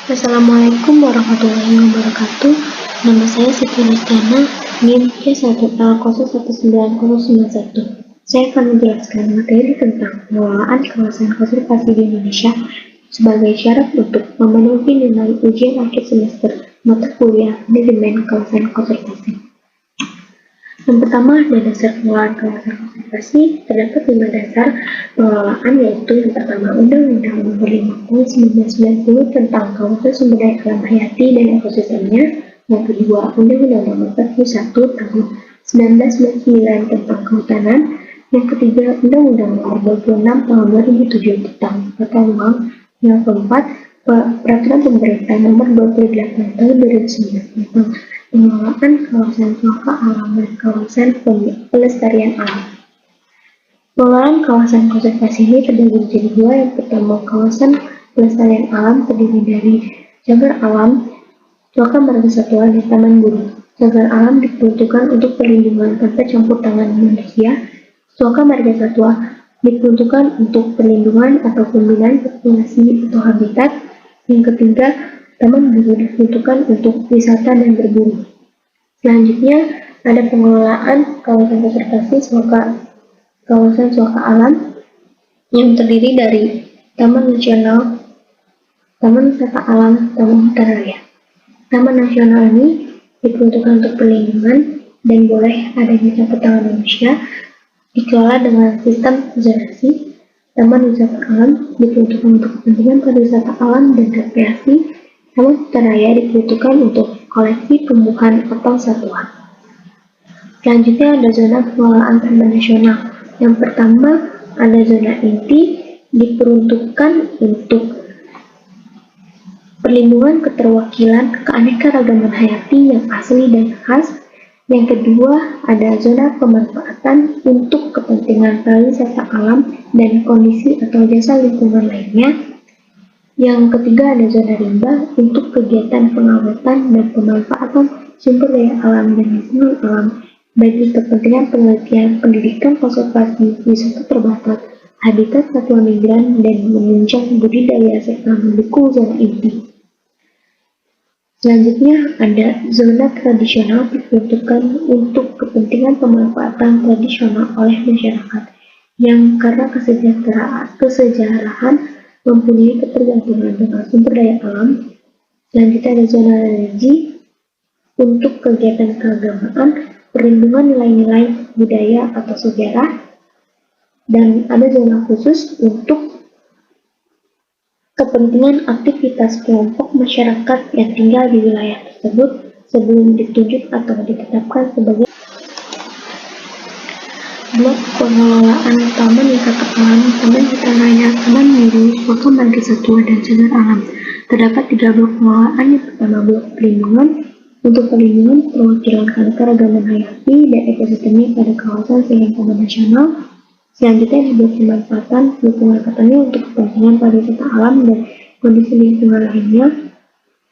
Assalamualaikum warahmatullahi wabarakatuh. Nama saya Siti Listiana, NIM K1L01991. Saya akan menjelaskan materi tentang pengelolaan kawasan konservasi di Indonesia sebagai syarat untuk memenuhi nilai ujian akhir semester mata kuliah manajemen kawasan konservasi. Yang pertama, ada dasar pengelolaan kawasan konservasi. Terdapat 5 dasar pengelolaan, yaitu yang pertama, Undang-Undang Nomor 5 Tahun 1990 tentang kawasan sumber daya alam hayati dan ekosistemnya. Yang kedua, Undang-Undang Nomor 41 Tahun 1999 tentang kehutanan. Yang ketiga, Undang-Undang Nomor 26 Tahun 2007 tentang tata ruang. Yang keempat, Peraturan Pemerintah Nomor 28 Tahun 2009 tentang pengelolaan kawasan wisata alam dan kawasan pelestarian alam. Pengelolaan kawasan konservasi ini terbagi menjadi dua. Yang pertama, kawasan pelestarian alam terdiri dari cagar alam, suaka marga satwa, dan taman gunung. Cagar alam diperuntukkan untuk perlindungan tanpa campur tangan manusia. Suaka marga satwa diperuntukkan untuk perlindungan atau pembinaan populasi atau habitat. Yang ketiga, taman gunung diperuntukkan untuk wisata dan berburu. Selanjutnya, ada pengelolaan kawasan konservasi kawasan suaka alam yang terdiri dari Taman Nasional, Taman Wisata Alam, Taman Hutan Raya. Taman nasional ini diperuntukkan untuk perlindungan dan boleh adanya campur tangan manusia, dikelola dengan sistem zonasi. Taman wisata alam diperuntukkan untuk kepentingan pariwisata alam dan rekreasi. Taman Hutan Raya diperuntukkan untuk koleksi tumbuhan atau satwa. Selanjutnya ada zona pengelolaan taman nasional. Yang pertama, ada zona inti diperuntukkan untuk perlindungan keterwakilan keanekaragaman hayati yang asli dan khas. Yang kedua, ada zona pemanfaatan untuk kepentingan pariwisata alam dan kondisi atau jasa lingkungan lainnya. Yang ketiga, ada zona rimba untuk kegiatan pengawatan dan pemanfaatan sumber daya alam dan lingkungan alam bagi kepentingan penelitian, pendidikan, konservasi, wisata terbatas, habitat satwa migran, dan menunjang budidaya serta mendukung zona inti. Selanjutnya, ada zona tradisional diperuntukkan untuk kepentingan pemanfaatan tradisional oleh masyarakat yang karena kesejarahan mempunyai ketergantungan dengan sumber daya alam. Selanjutnya ada zona religi untuk kegiatan keagamaan, perlindungan nilai-nilai budaya atau sejarah, dan ada zona khusus untuk kepentingan aktivitas kelompok masyarakat yang tinggal di wilayah tersebut sebelum ditunjuk atau ditetapkan sebagai blok pengelolaan taman wisata alam, taman hutan raya, taman biru, suaka marga satwa, dan cagar alam. Terdapat 3 blok pengelolaan. Yang pertama, blok pelindungan untuk perlindungan perwakilan keanekaragaman hayati dan ekosistemnya pada kawasan selain taman nasional. Selanjutnya ada blok pemanfaatan. Blok pemanfaatannya untuk kepentingan pariwisata alam dan kondisi lingkungan lainnya.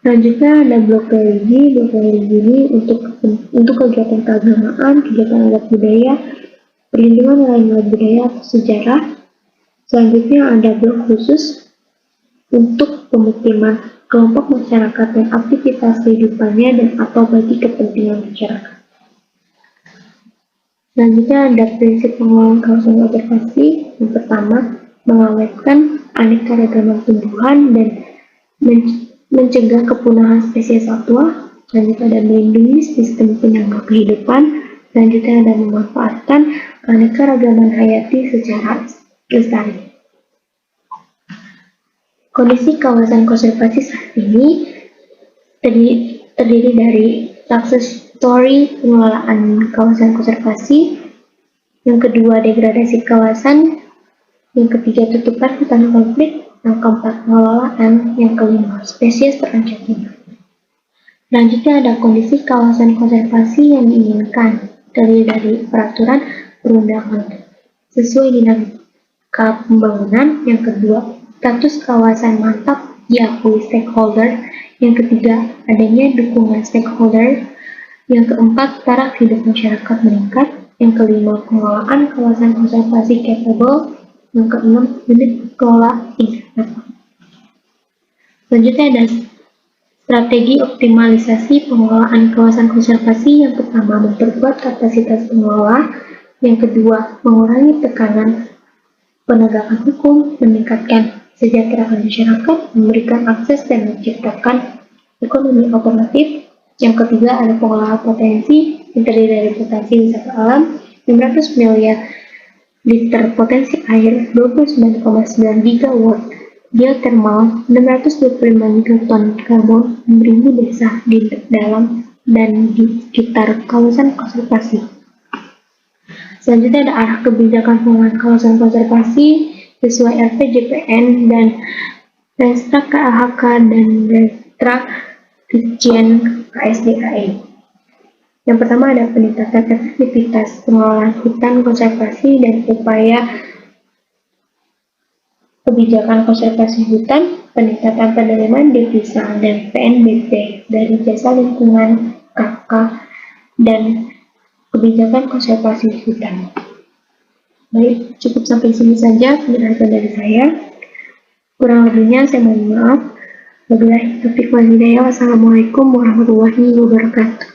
Selanjutnya ada blok religi. Blok religi ini untuk kegiatan keagamaan, kegiatan adat budaya, perlindungan nilai-nilai budaya atau sejarah. Selanjutnya ada blok khusus untuk pemukiman kelompok masyarakat dan aktivitas kehidupannya dan atau bagi kepentingan masyarakat. Selanjutnya ada prinsip pengelolaan kawasan konservasi. Yang pertama, mengawetkan aneka-ragaman tumbuhan dan mencegah kepunahan spesies satwa. Selanjutnya ada melindungi sistem penyangga kehidupan. Selanjutnya ada memanfaatkan keanekaragaman hayati secara lestari. Kondisi kawasan konservasi saat ini terdiri dari success story pengelolaan kawasan konservasi, yang kedua degradasi kawasan, yang ketiga tutupan hutan konflik, yang keempat pengelolaan, yang kelima spesies terancam punah. Selanjutnya ada kondisi kawasan konservasi yang diinginkan, terdiri dari peraturan perundangan sesuai dinamika pembangunan. Yang kedua, status kawasan mantap diakui stakeholder. Yang ketiga, adanya dukungan stakeholder. Yang keempat, taraf hidup masyarakat meningkat. Yang kelima, pengelolaan kawasan konservasi capable. Yang keenam, unit kelola integral. Selanjutnya ada Strategi optimalisasi pengelolaan kawasan konservasi yang pertama memperkuat kapasitas pengelola, yang kedua mengurangi tekanan penegakan hukum, meningkatkan kesejahteraan masyarakat, memberikan akses dan menciptakan ekonomi alternatif. Yang ketiga ada pengelolaan potensi yang terdiri dari potensi wisata alam, 500 miliar liter potensi air, 29,9 gigawatt geothermal, 625 gigaton karbon, 6.000 desa di dalam dan di sekitar kawasan konservasi. Selanjutnya ada arah kebijakan pengelolaan kawasan konservasi sesuai RPJPN dan Restra KLHK dan Restra Ditjen KSDAE. Yang pertama ada peningkatan efektivitas pengelolaan hutan konservasi dan upaya kebijakan konservasi hutan, peningkatan penerimaan devisa dan PNBP dari jasa lingkungan KK dan kebijakan konservasi hutan. Baik, cukup sampai sini saja penjelasan dari saya. Kurang lebihnya saya mohon maaf. Wabillahi taufiq wal hidayah. Wassalamualaikum warahmatullahi wabarakatuh.